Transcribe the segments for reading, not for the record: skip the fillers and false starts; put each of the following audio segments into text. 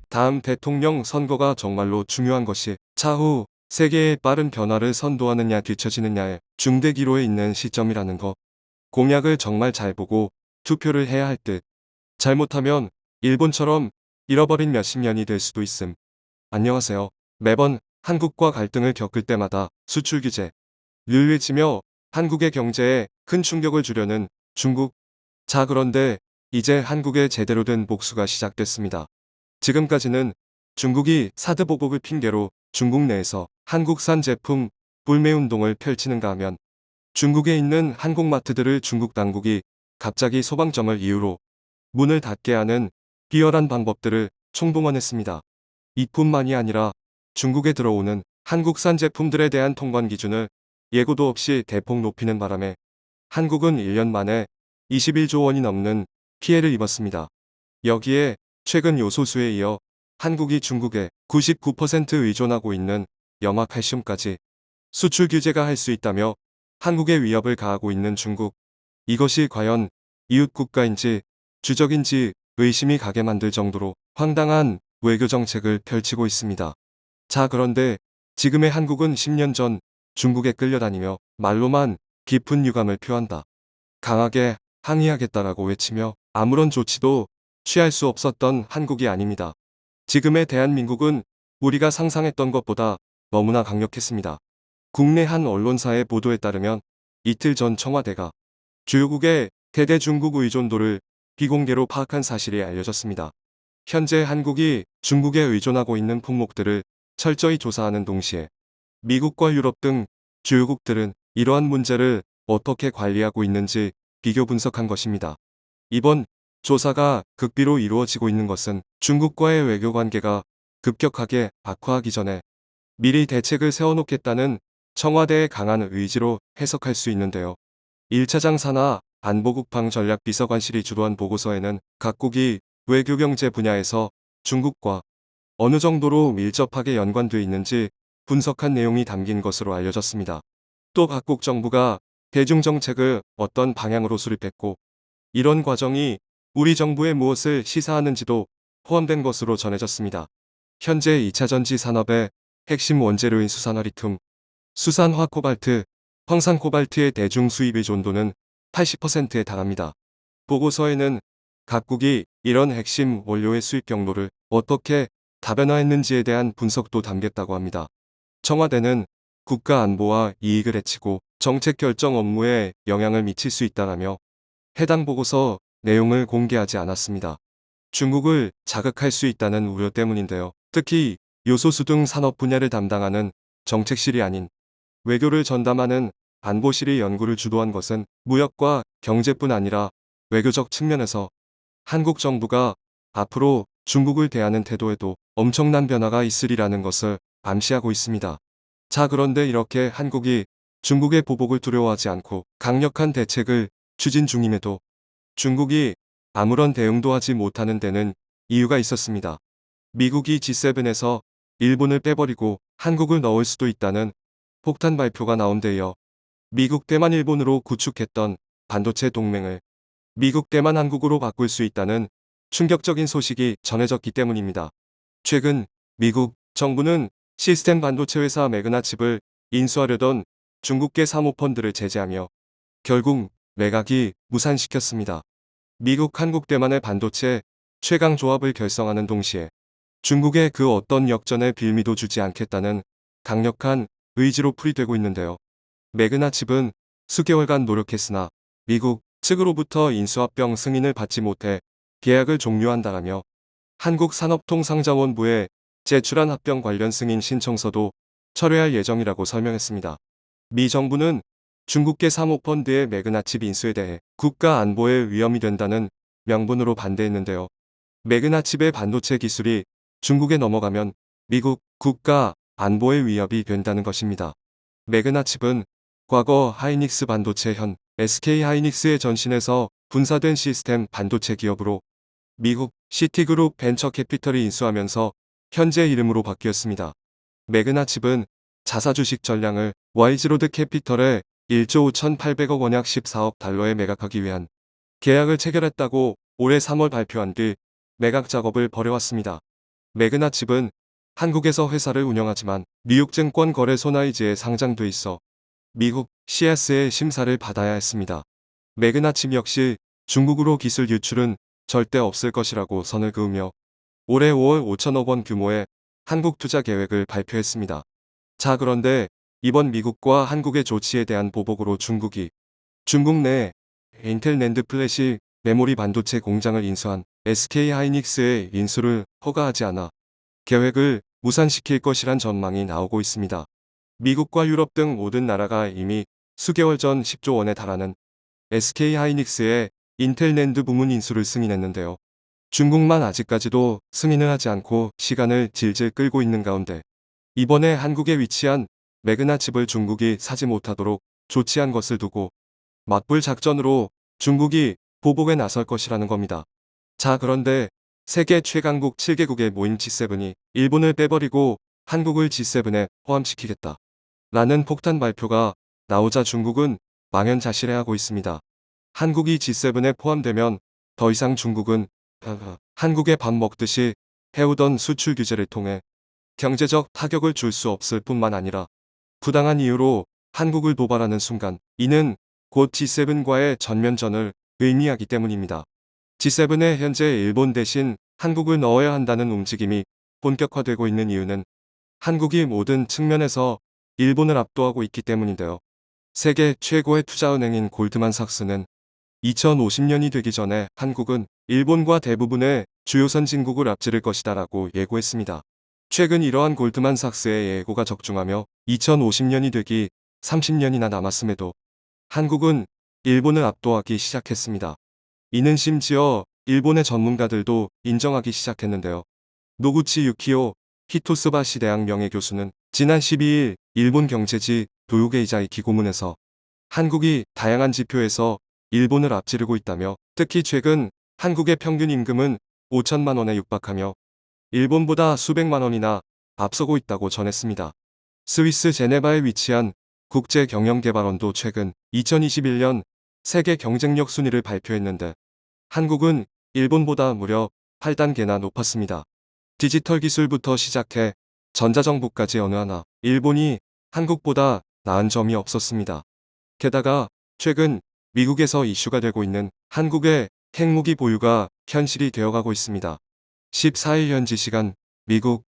다음 대통령 선거가 정말로 중요한 것이 차후 세계의 빠른 변화를 선도하느냐 뒤처지느냐의 중대 기로에 있는 시점이라는 거. 공약을 정말 잘 보고 투표를 해야 할 듯. 잘못하면 일본처럼 잃어버린 몇십 년이 될 수도 있음. 안녕하세요. 매번 한국과 갈등을 겪을 때마다 수출 규제, 유유해지며 한국의 경제에 큰 충격을 주려는 중국. 자, 그런데 이제 한국의 제대로 된 복수가 시작됐습니다. 지금까지는 중국이 사드 보복을 핑계로 중국 내에서 한국산 제품 불매 운동을 펼치는가 하면 중국에 있는 한국마트들을 중국 당국이 갑자기 소방점을 이유로 문을 닫게 하는 비열한 방법들을 총동원했습니다. 이뿐만이 아니라 중국에 들어오는 한국산 제품들에 대한 통관 기준을 예고도 없이 대폭 높이는 바람에 한국은 1년 만에 21조 원이 넘는 피해를 입었습니다. 여기에 최근 요소수에 이어 한국이 중국에 99% 의존하고 있는 염화칼슘까지 수출 규제가 할 수 있다며 한국에 위협을 가하고 있는 중국. 이것이 과연 이웃 국가인지 주적인지 의심이 가게 만들 정도로 황당한 외교 정책을 펼치고 있습니다. 자, 그런데 지금의 한국은 10년 전 중국에 끌려다니며 말로만 깊은 유감을 표한다. 강하게 항의하겠다라고 외치며 아무런 조치도 취할 수 없었던 한국이 아닙니다. 지금의 대한민국은 우리가 상상했던 것보다 너무나 강력했습니다. 국내 한 언론사의 보도에 따르면 이틀 전 청와대가 주요국의 대대 중국 의존도를 비공개로 파악한 사실이 알려졌습니다. 현재 한국이 중국에 의존하고 있는 품목들을 철저히 조사하는 동시에 미국과 유럽 등 주요국들은 이러한 문제를 어떻게 관리하고 있는지 비교 분석한 것입니다. 이번 조사가 극비로 이루어지고 있는 것은 중국과의 외교 관계가 급격하게 악화하기 전에 미리 대책을 세워놓겠다는 청와대의 강한 의지로 해석할 수 있는데요. 1차장 산하 안보국방전략비서관실이 주도한 보고서에는 각국이 외교경제 분야에서 중국과 어느 정도로 밀접하게 연관되어 있는지 분석한 내용이 담긴 것으로 알려졌습니다. 또 각국 정부가 대중정책을 어떤 방향으로 수립했고 이런 과정이 우리 정부에 무엇을 시사하는지도 포함된 것으로 전해졌습니다. 현재 2차 전지 산업의 핵심 원재료인 수산화 리튬, 수산화 코발트, 황산 코발트의 대중 수입 의존도는 80%에 달합니다. 보고서에는 각국이 이런 핵심 원료의 수입 경로를 어떻게 다변화했는지에 대한 분석도 담겼다고 합니다. 청와대는 국가 안보와 이익을 해치고 정책 결정 업무에 영향을 미칠 수 있다라며 해당 보고서 내용을 공개하지 않았습니다. 중국을 자극할 수 있다는 우려 때문인데요. 특히 요소수 등 산업 분야를 담당하는 정책실이 아닌 외교를 전담하는 안보실이 연구를 주도한 것은 무역과 경제뿐 아니라 외교적 측면에서 한국 정부가 앞으로 중국을 대하는 태도에도 엄청난 변화가 있으리라는 것을 암시하고 있습니다. 자, 그런데 이렇게 한국이 중국의 보복을 두려워하지 않고 강력한 대책을 추진 중임에도 중국이 아무런 대응도 하지 못하는 데는 이유가 있었습니다. 미국이 G7에서 일본을 빼버리고 한국을 넣을 수도 있다는 폭탄 발표가 나온 데 이어 미국 대만 일본으로 구축했던 반도체 동맹을 미국 대만 한국으로 바꿀 수 있다는 충격적인 소식이 전해졌기 때문입니다. 최근 미국 정부는 시스템 반도체 회사 매그나칩을 인수하려던 중국계 사모펀드를 제재하며 결국 매각이 무산시켰습니다. 미국 한국 대만의 반도체 최강 조합을 결성하는 동시에 중국의 그 어떤 역전의 빌미도 주지 않겠다는 강력한 의지로 풀이되고 있는데요. 매그나칩은 수개월간 노력했으나 미국 측으로부터 인수합병 승인을 받지 못해 계약을 종료한다라며 한국산업통상자원부에 제출한 합병 관련 승인 신청서도 철회할 예정이라고 설명했습니다. 미 정부는 중국계 사모펀드의 매그나칩 인수에 대해 국가 안보에 위험이 된다는 명분으로 반대했는데요. 매그나칩의 반도체 기술이 중국에 넘어가면 미국 국가 안보에 위협이 된다는 것입니다. 매그나칩은 과거 하이닉스 반도체 현 SK 하이닉스의 전신에서 분사된 시스템 반도체 기업으로 미국 시티그룹 벤처캐피털이 인수하면서 현재 이름으로 바뀌었습니다. 매그나칩은 자사주식 전량을 YG로드 캐피털에 1조 5,800억 원 약 14억 달러에 매각하기 위한 계약을 체결했다고 올해 3월 발표한 뒤 매각 작업을 벌여왔습니다. 매그나칩은 한국에서 회사를 운영하지만 뉴욕 증권거래소 나이즈에 상장돼 있어 미국 CS의 심사를 받아야 했습니다. 매그나칩 역시 중국으로 기술 유출은 절대 없을 것이라고 선을 그으며 올해 5월 5천억 원 규모의 한국 투자 계획을 발표했습니다. 자, 그런데 이번 미국과 한국의 조치에 대한 보복으로 중국 내 인텔 낸드 플래시 메모리 반도체 공장을 인수한 SK 하이닉스의 인수를 허가하지 않아 계획을 무산시킬 것이란 전망이 나오고 있습니다. 미국과 유럽 등 모든 나라가 이미 수개월 전 10조 원에 달하는 SK 하이닉스의 인텔 낸드 부문 인수를 승인했는데요. 중국만 아직까지도 승인을 하지 않고 시간을 질질 끌고 있는 가운데 이번에 한국에 위치한 매그나칩을 중국이 사지 못하도록 조치한 것을 두고 맞불 작전으로 중국이 보복에 나설 것이라는 겁니다. 자, 그런데 세계 최강국 7개국의 모임 G7이 일본을 빼버리고 한국을 G7에 포함시키겠다 라는 폭탄 발표가 나오자 중국은 망연자실해하고 있습니다. 한국이 G7에 포함되면 더 이상 중국은 한국에 밥 먹듯이 해오던 수출 규제를 통해 경제적 타격을 줄 수 없을 뿐만 아니라 부당한 이유로 한국을 도발하는 순간 이는 곧 G7과의 전면전을 의미하기 때문입니다. G7에 현재 일본 대신 한국을 넣어야 한다는 움직임이 본격화되고 있는 이유는 한국이 모든 측면에서 일본을 압도하고 있기 때문인데요. 세계 최고의 투자은행인 골드만삭스는 2050년이 되기 전에 한국은 일본과 대부분의 주요 선진국을 앞지를 것이다 라고 예고했습니다. 최근 이러한 골드만삭스의 예고가 적중하며 2050년이 되기 30년이나 남았음에도 한국은 일본을 압도하기 시작했습니다. 이는 심지어 일본의 전문가들도 인정하기 시작했는데요. 노구치 유키오 히토스바시 대학 명예교수는 지난 12일 일본 경제지 도요게이자이 기고문에서 한국이 다양한 지표에서 일본을 앞지르고 있다며 특히 최근 한국의 평균 임금은 5천만 원에 육박하며 일본보다 수백만 원이나 앞서고 있다고 전했습니다. 스위스 제네바에 위치한 국제경영개발원도 최근 2021년 세계 경쟁력 순위를 발표했는데 한국은 일본보다 무려 8단계나 높았습니다. 디지털 기술부터 시작해 전자정보까지 어느 하나 일본이 한국보다 나은 점이 없었습니다. 게다가 최근 미국에서 이슈가 되고 있는 한국의 핵무기 보유가 현실이 되어가고 있습니다. 14일 현지 시간 미국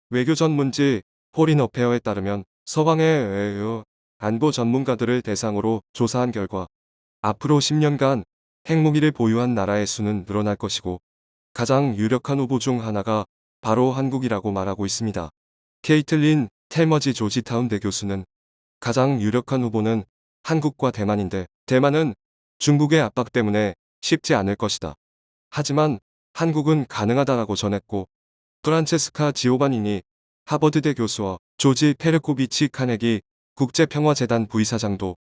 외교 전문지 포린 어페어에 따르면 서방의 외유 안보 전문가들을 대상으로 조사한 결과 앞으로 10년간 핵무기를 보유한 나라의 수는 늘어날 것이고 가장 유력한 후보 중 하나가 바로 한국이라고 말하고 있습니다. 케이틀린 텔머지 조지타운대 교수는 가장 유력한 후보는 한국과 대만인데 대만은 중국의 압박 때문에 쉽지 않을 것이다. 하지만 한국은 가능하다라고 전했고 프란체스카 지오바니니 하버드대 교수와 조지 페르코비치 카네기 국제평화재단 부이사장도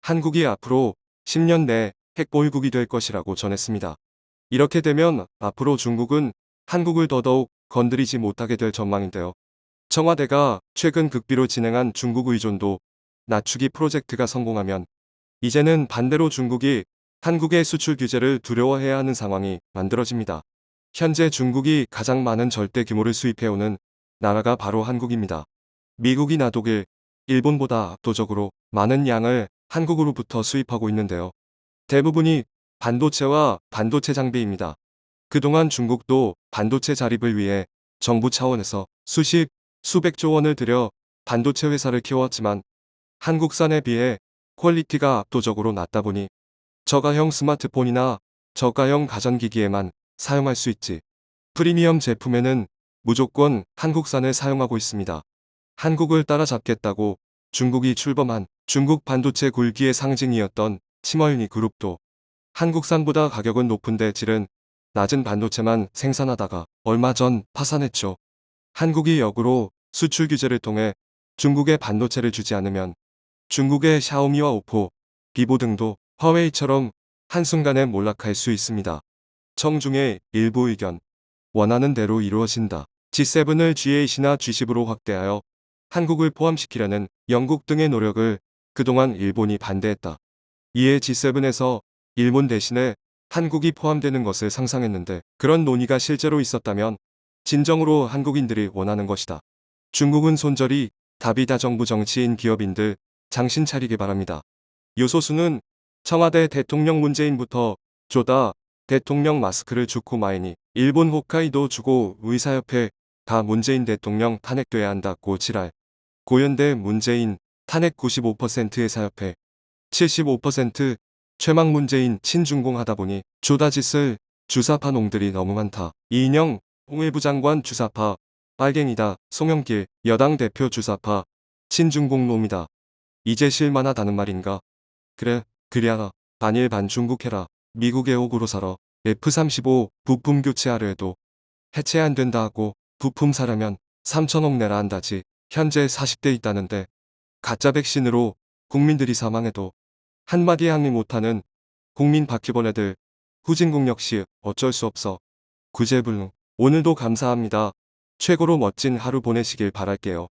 한국이 앞으로 10년 내 핵보유국이 될 것이라고 전했습니다. 이렇게 되면 앞으로 중국은 한국을 더더욱 건드리지 못하게 될 전망인데요. 청와대가 최근 극비로 진행한 중국 의존도 낮추기 프로젝트가 성공하면 이제는 반대로 중국이 한국의 수출 규제를 두려워해야 하는 상황이 만들어집니다. 현재 중국이 가장 많은 절대 규모를 수입해오는 나라가 바로 한국입니다. 미국이나 독일, 일본보다 압도적으로 많은 양을 한국으로부터 수입하고 있는데요. 대부분이 반도체와 반도체 장비입니다. 그동안 중국도 반도체 자립을 위해 정부 차원에서 수백조 원을 들여 반도체 회사를 키워왔지만 한국산에 비해 퀄리티가 압도적으로 낮다 보니 저가형 스마트폰이나 저가형 가전기기에만 사용할 수 있지 프리미엄 제품에는 무조건 한국산을 사용하고 있습니다. 한국을 따라잡겠다고 중국이 출범한 중국 반도체 굴기의 상징이었던 치머유니 그룹도 한국산보다 가격은 높은데 질은 낮은 반도체만 생산하다가 얼마 전 파산했죠. 한국이 역으로 수출 규제를 통해 중국에 반도체를 주지 않으면 중국의 샤오미와 오포, 비보 등도 화웨이처럼 한순간에 몰락할 수 있습니다. 청중의 일부 의견. 원하는 대로 이루어진다. G7을 G8이나 G10으로 확대하여 한국을 포함시키려는 영국 등의 노력을 그동안 일본이 반대했다. 이에 G7에서 일본 대신에 한국이 포함되는 것을 상상했는데 그런 논의가 실제로 있었다면 진정으로 한국인들이 원하는 것이다. 중국은 손절이 답이다. 정부 정치인 기업인들 정신 차리기 바랍니다. 요소수는 청와대 대통령 문재인부터 조다 대통령 마스크를 주고 마이니 일본 홋카이도 주고 의사협회 다 문재인 대통령 탄핵돼야 한다고 지랄. 고연대 문재인 탄핵 95% 의사협회 75% 최막 문재인 친중공 하다 보니 조다짓을 주사파 놈들이 너무 많다. 이인영 통일부 장관 주사파 빨갱이다. 송영길 여당 대표 주사파 친중공 놈이다. 이제 실만하다는 말인가? 그래 그랴 반일 반중국 해라. 미국에 오고로 살아. F-35 부품 교체하려 해도 해체 안 된다 하고 부품 사려면 3천억 내라 한다지. 현재 40대 있다는데 가짜 백신으로 국민들이 사망해도 한마디 항의 못하는 국민 바퀴벌레들. 후진국 역시 어쩔 수 없어. 구제불능. 오늘도 감사합니다. 최고로 멋진 하루 보내시길 바랄게요.